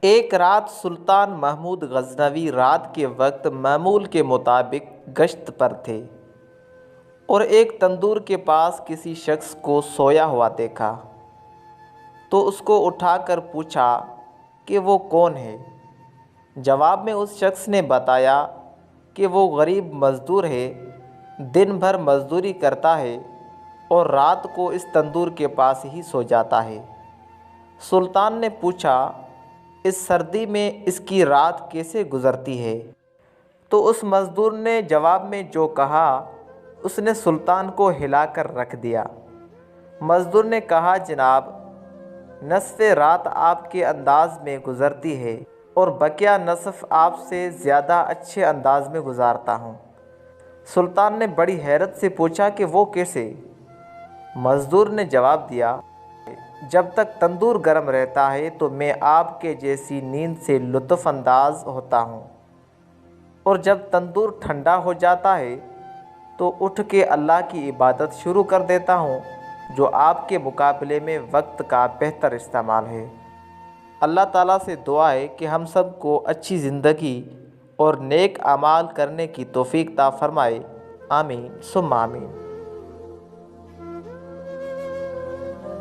ایک رات سلطان محمود غزنوی رات کے وقت معمول کے مطابق گشت پر تھے اور ایک تندور کے پاس کسی شخص کو سویا ہوا دیکھا، تو اس کو اٹھا کر پوچھا کہ وہ کون ہے۔ جواب میں اس شخص نے بتایا کہ وہ غریب مزدور ہے، دن بھر مزدوری کرتا ہے اور رات کو اس تندور کے پاس ہی سو جاتا ہے۔ سلطان نے پوچھا، اس سردی میں اس کی رات کیسے گزرتی ہے؟ تو اس مزدور نے جواب میں جو کہا اس نے سلطان کو ہلا کر رکھ دیا۔ مزدور نے کہا، جناب، نصف رات آپ کے انداز میں گزرتی ہے اور بقیہ نصف آپ سے زیادہ اچھے انداز میں گزارتا ہوں۔ سلطان نے بڑی حیرت سے پوچھا کہ وہ کیسے؟ مزدور نے جواب دیا، جب تک تندور گرم رہتا ہے تو میں آپ کے جیسی نیند سے لطف انداز ہوتا ہوں، اور جب تندور ٹھنڈا ہو جاتا ہے تو اٹھ کے اللہ کی عبادت شروع کر دیتا ہوں، جو آپ کے مقابلے میں وقت کا بہتر استعمال ہے۔ اللہ تعالیٰ سے دعا ہے کہ ہم سب کو اچھی زندگی اور نیک اعمال کرنے کی توفیق عطا فرمائے۔ آمین ثم آمین۔